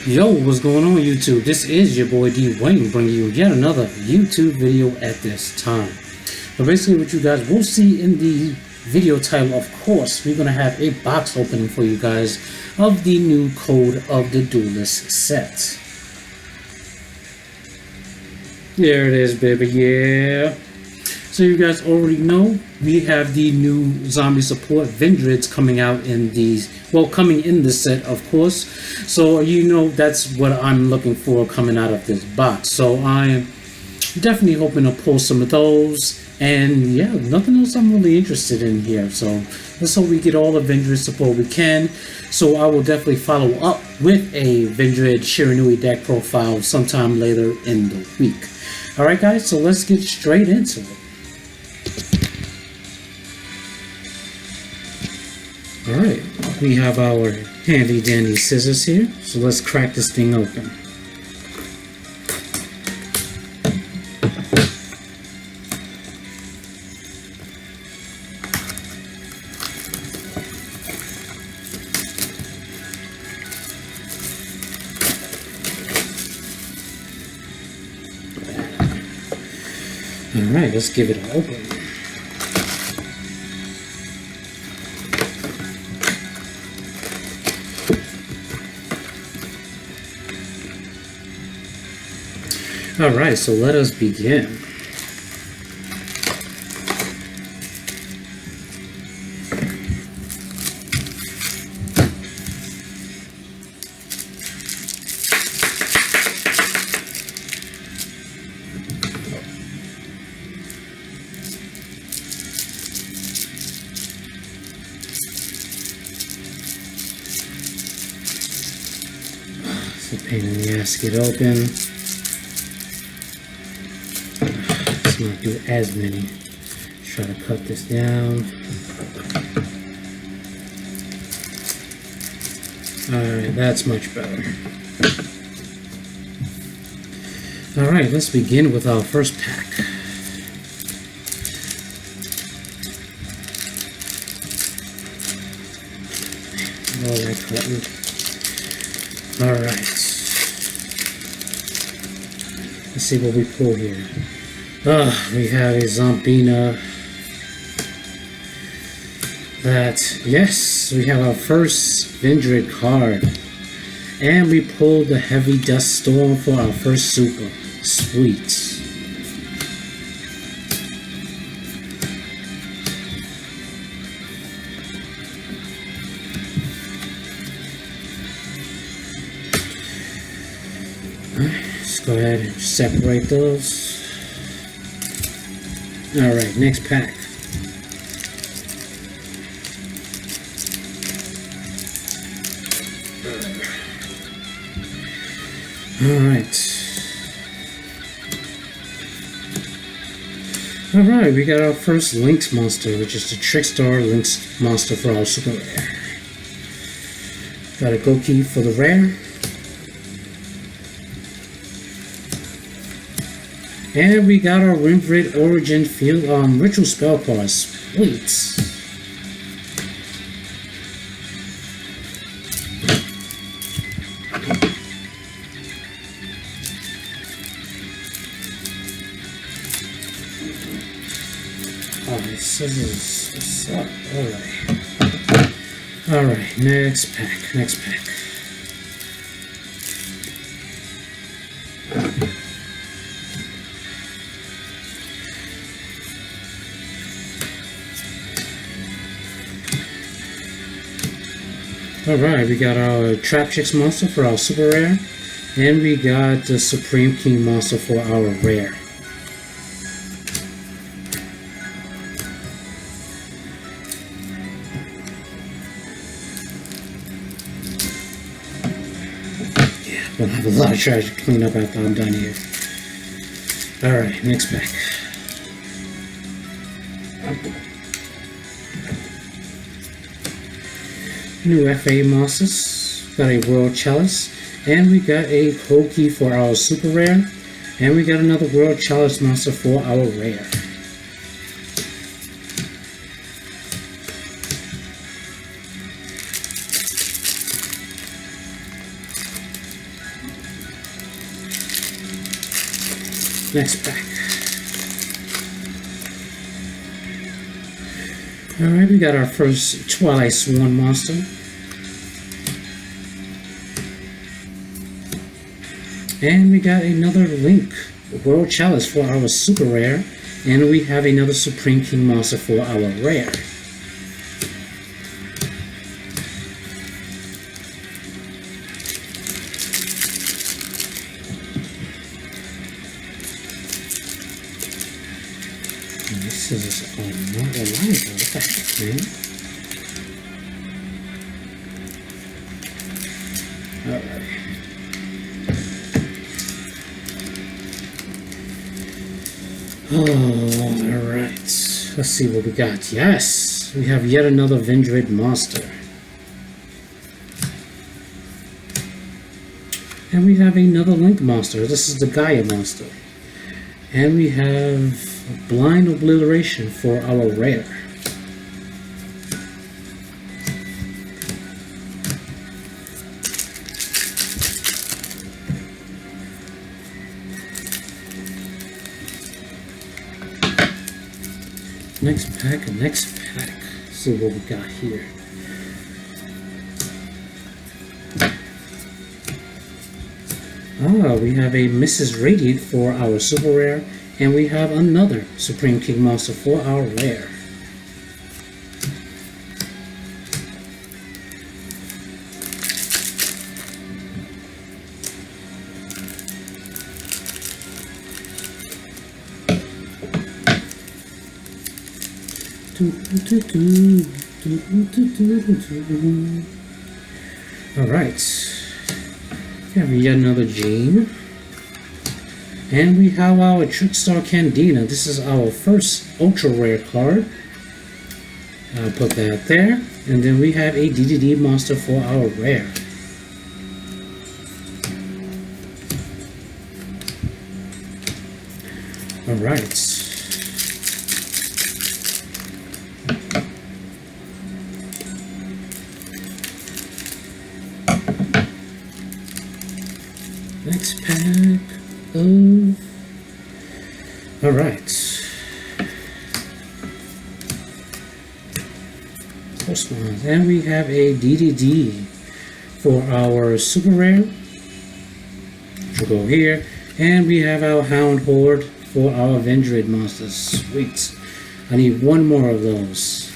Yo, what's going on YouTube? This is your boy D Wayne bringing you yet another YouTube video at this time. But basically what you guys will see in the video title, of course, we're going to have a box opening for you guys of the new Code of the Duelist set. There it is, baby, yeah. So you guys already know we have the new zombie support Vendrids coming out in these, well, coming in the set, of course. So you know that's what I'm looking for coming out of this box. So I'm definitely hoping to pull some of those. And yeah, nothing else I'm really interested in here. So let's hope we get all the Vendrid support we can. So I will definitely follow up with a Vendrid Shiranui deck profile sometime later in the week. Alright guys, so let's get straight into it. Alright, we have our handy dandy scissors here, so let's crack this thing open. Alright, let's give it an open. Alright, so let us begin. It's a pain in the ass to get open. Not do as many. Try to cut this down. Alright, that's much better. Alright, let's begin with our first pack. Alright, cutting. Alright. Let's see what we pull here. We have a Zombina. Yes, we have our first Vendrid card. And we pulled the Heavy Dust Storm for our first super. Sweet. Alright, let's go ahead and separate those. Alright, next pack. Alright, we got our first Lynx monster, which is the Trickstar Lynx monster for our super rare. Got a go key for the rare. And we got our Vendrid Origin Field Ritual Spell card. Sweet. Alright, scissors. What's up? Alright, next pack. Alright, we got our Trap Chicks monster for our super rare, and we got the Supreme King monster for our rare. Yeah, I'm gonna have a lot of trash to clean up after I'm done here. Alright, next pack. New FA monsters, got a World Chalice, and we got a code key for our super rare, and we got another World Chalice monster for our rare. Next pack. Alright, we got our first Twilight Swan monster. And we got another Link World Chalice for our super rare. And we have another Supreme King monster for our rare. This is not reliable. What the heck, man? Alright. Oh, alright. Let's see what we got. Yes! We have yet another Vendrid monster. And we have another Link monster. This is the Gaia monster. And we have Blind Obliteration for our rare. Next pack. Let's see what we got here. We have a Mrs. Radiant for our super rare, and we have another Supreme King monster for our rare. Alright. We have yet another Jane. And we have our Trickstar Candina. This is our first ultra rare card. I'll put that there. And then we have a DDD monster for our rare. Alright. Next pack of... Alright. First one. And we have a DDD for our super rare. Which will go here. And we have our Hound Horde for our Vendrid monsters. Sweet. I need one more of those.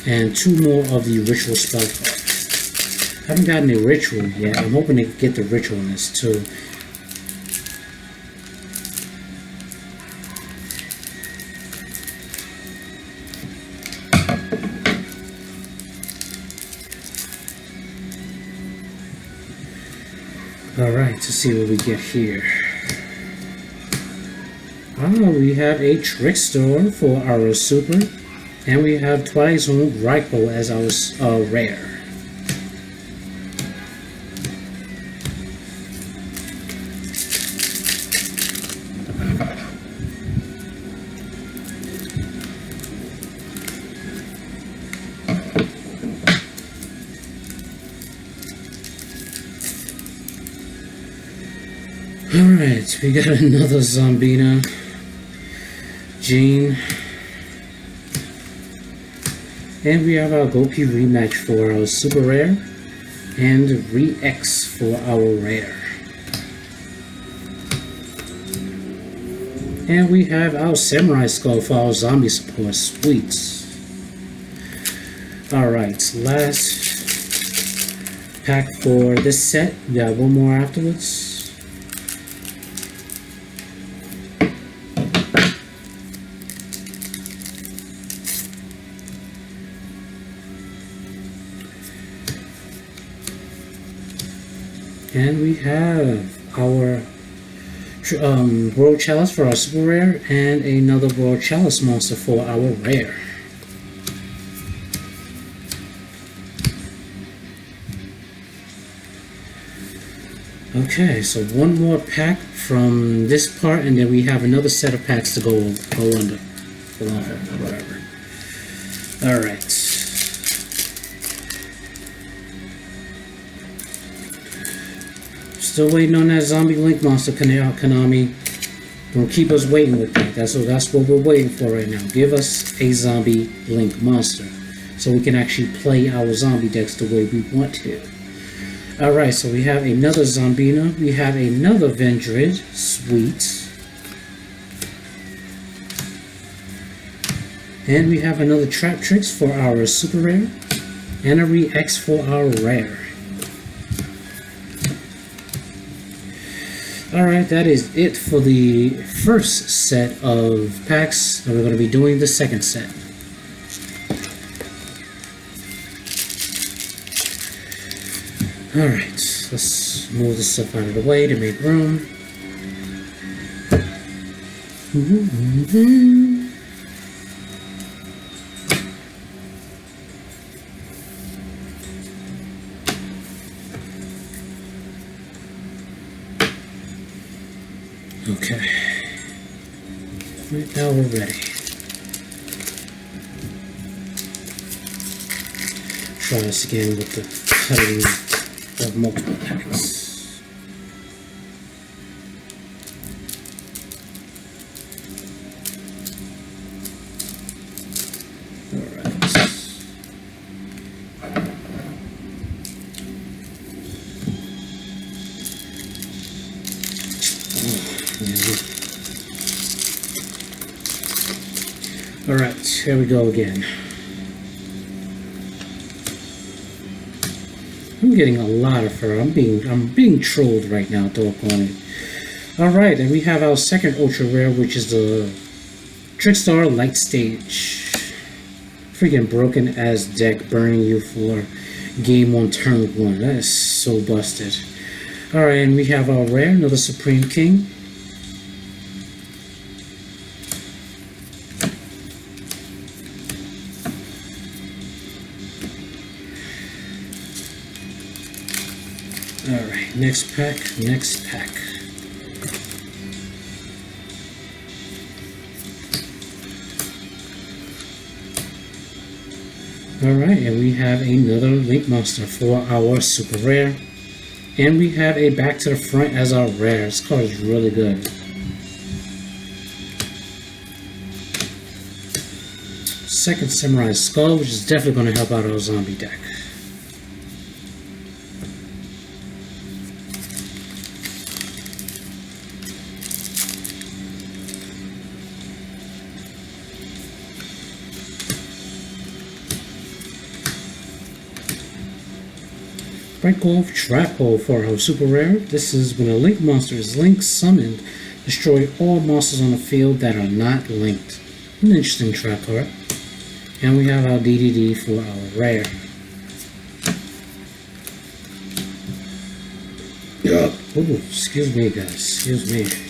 And two more of the Ritual Spell cards. I haven't gotten a ritual yet. I'm hoping to get the ritual in this too. Alright, let's see what we get here. We have a Trickstar for our super. And we have Twilight Zone Raikou as our rare. Alright, we got another Zombina, Jean, and we have our Goki rematch for our super rare, and Re-X for our rare. And we have our Samurai Skull for our zombie support. Sweet. Alright, last pack for this set. We got one more afterwards. And we have our World Chalice for our super rare, and another World Chalice monster for our rare. Okay, so one more pack from this part, and then we have another set of packs to go under. Whatever. Alright. Still waiting on that zombie Link monster, Konami. Don't keep us waiting with that. That's what we're waiting for right now. Give us a zombie Link monster, so we can actually play our zombie decks the way we want to. Alright, so we have another Zombina. We have another Vendrid. Sweet. And we have another Trap Tricks for our super rare. And a Re-X for our rare. Alright, that is it for the first set of packs. Now we're going to be doing the second set. Alright, let's move this stuff out of the way to make room. Okay. Right now we're ready. Try this again with the cutting of multiple packs. Alright. Alright, here we go again. I'm getting a lot of fur. I'm being trolled right now, doggone it. Alright, and we have our second ultra rare, which is the Trickstar Light Stage. Freaking broken ass deck, burning you for game on turn 1. That is so busted. Alright, and we have our rare, another Supreme King. Alright, next pack. Alright, and we have another Link Monster for our super rare. And we have a Back to the Front as our rare. This card is really good. Second Samurai Skull, which is definitely going to help out our zombie deck. Break off Trap Hole for our super rare. This is when a Link monster is Link summoned, destroy all monsters on the field that are not linked. An interesting trap card. And we have our DDD for our rare. Ooh, excuse me guys, excuse me.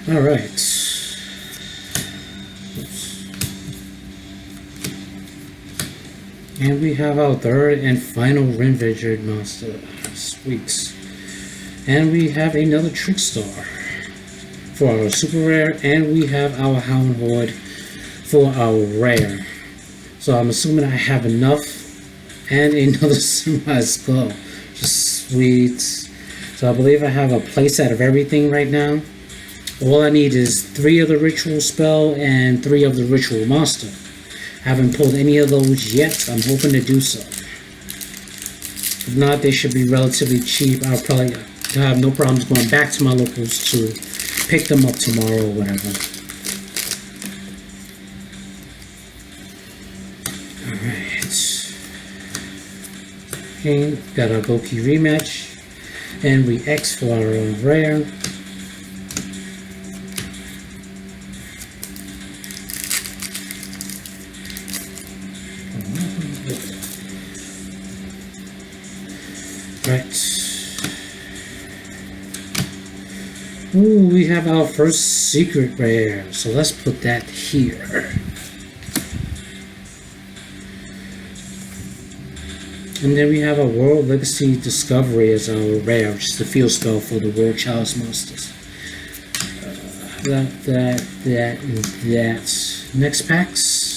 All right. And we have our third and final Renvigid monster. Sweet. And we have another Trickstar for our super rare, and we have our Hound Horde for our rare. So I'm assuming I have enough. And another Samurai Skull. Just sweet. So I believe I have a playset of everything right now. All I need is 3 of the Ritual Spell and 3 of the Ritual Monster. I haven't pulled any of those yet. I'm hoping to do so. If not, they should be relatively cheap. I'll probably have no problems going back to my locals to pick them up tomorrow or whatever. Alright. Okay, got our Goki rematch, and we X for our own rare. Right. Ooh, we have our first secret rare, so let's put that here. And then we have a World Legacy Discovery as our rare, which is the field spell for the World Chalice Monsters. That. Next packs.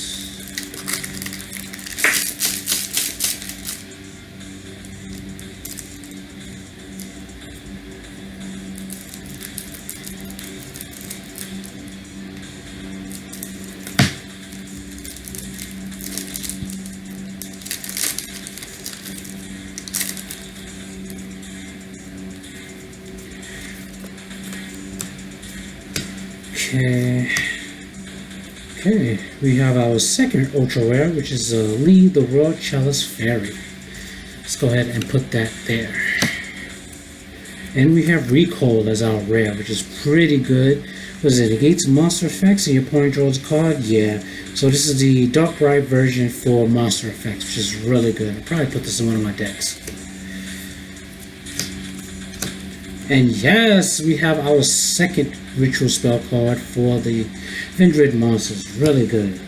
Okay, we have our second ultra rare, which is Lee the World Chalice Fairy. Let's go ahead and put that there. And we have Recall as our rare, which is pretty good. Was it negates monster effects and your opponent draws a card? Yeah. So this is the Dark Ride version for monster effects, which is really good. I'll probably put this in one of my decks. And yes, we have our second ritual spell card for the Vendred monsters. Really good.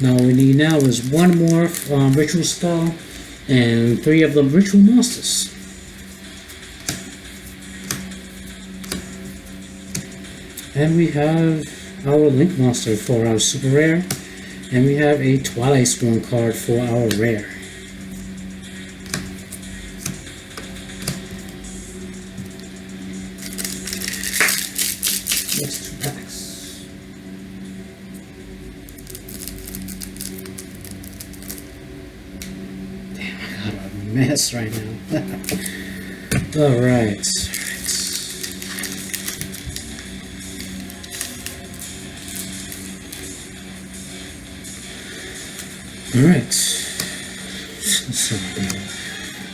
Now all we need now is one more ritual spell and 3 of the ritual monsters. And we have our Link monster for our super rare, and we have a Twilight Sworn card for our rare. Next 2 packs. Damn, I got a mess right now. Alright.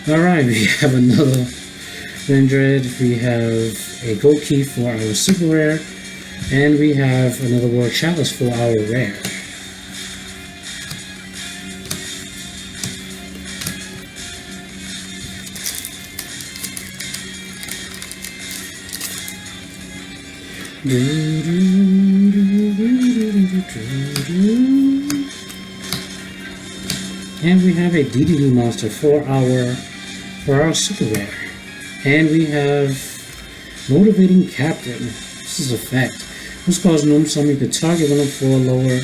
Alright, we have another Vendred, we have a Gold Key for our super rare, and we have another World Chalice for our rare. And we have a DDD monster for our super rare. And we have Motivating Captain. This is effect. This causes normal summon to target one of 4 lower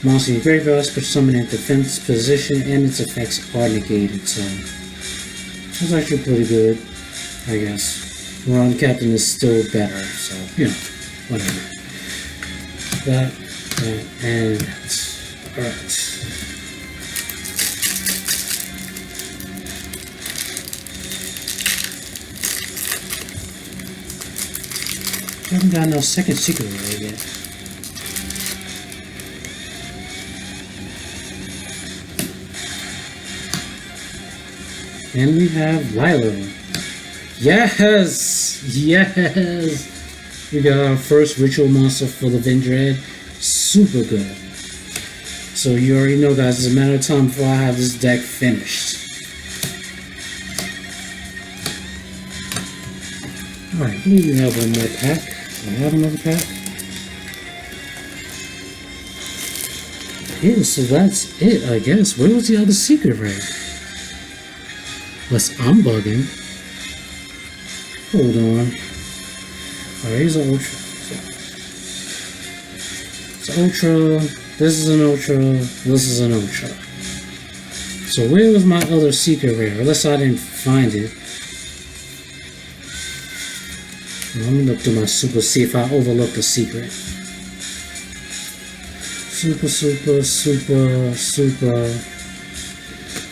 monsters in your graveyard, special summon in defense position, and its effects are negated. So that's actually pretty good, I guess. Ron Captain is still better, so you know, whatever. That, and that. Alright. I haven't got no second secret rare yet. And we have Lilo. Yes! Yes! We got our first ritual monster for the Vendred. Super good. So you already know, guys, it's a matter of time before I have this deck finished. Alright, I believe we have one more pack. Do I have another pack? Yeah, so that's it, I guess. Where was the other secret rare? Unless I'm bugging. Hold on. Alright, here's an ultra. It's ultra. This is an ultra. This is an ultra. So where was my other secret rare? Unless I didn't find it. Let me look through my super, see if I overlooked a secret. Super.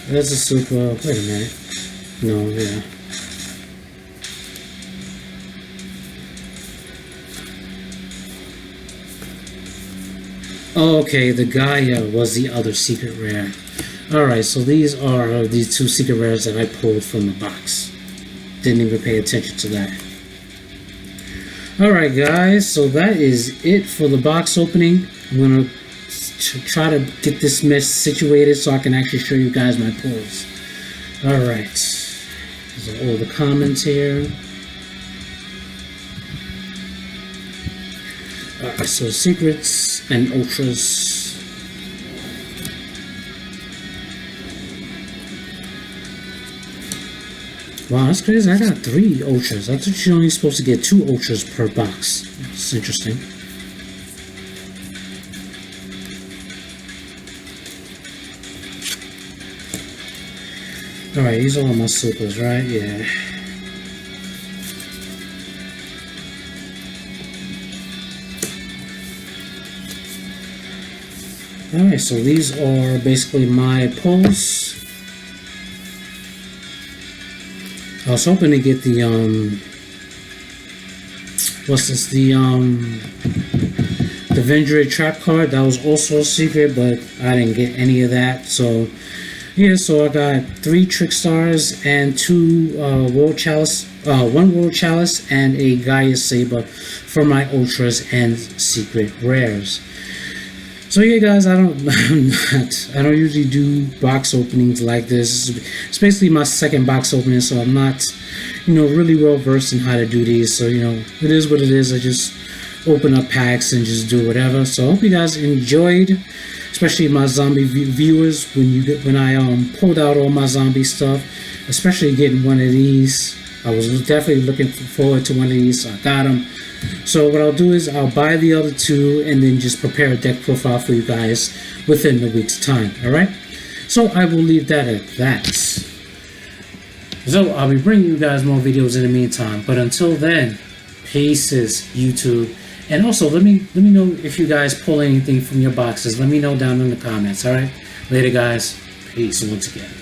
There's a super. Wait a minute. No, yeah. Okay, the Gaia was the other secret rare. Alright, so these are these 2 secret rares that I pulled from the box. Didn't even pay attention to that. Alright guys, so that is it for the box opening. I'm going to try to get this mess situated so I can actually show you guys my pulls. Alright, these are all the comments here. Alright, so secrets and ultras. Wow, that's crazy. I got 3 ultras. I thought you're only supposed to get 2 ultras per box. It's interesting. Alright, these are all my supers, right? Yeah. Alright, so these are basically my pulls. I was hoping to get the what's this, the Vendread trap card. That was also a secret, but I didn't get any of that. So yeah, so I got 3 Trick Stars and 2 World Chalice, 1 World Chalice and a Gaia Saber for my ultras and secret rares. So yeah, guys, I don't usually do box openings like this. It's basically my second box opening, so I'm not, really well versed in how to do these. So it is what it is. I just open up packs and just do whatever. So I hope you guys enjoyed, especially my zombie viewers. When I pulled out all my zombie stuff, especially getting one of these. I was definitely looking forward to one of these, so I got them. So what I'll do is I'll buy the other 2 and then just prepare a deck profile for you guys within the week's time. Alright? So I will leave that at that. So I'll be bringing you guys more videos in the meantime. But until then, peace, YouTube. And also let me know if you guys pull anything from your boxes. Let me know down in the comments. Alright? Later, guys. Peace once again.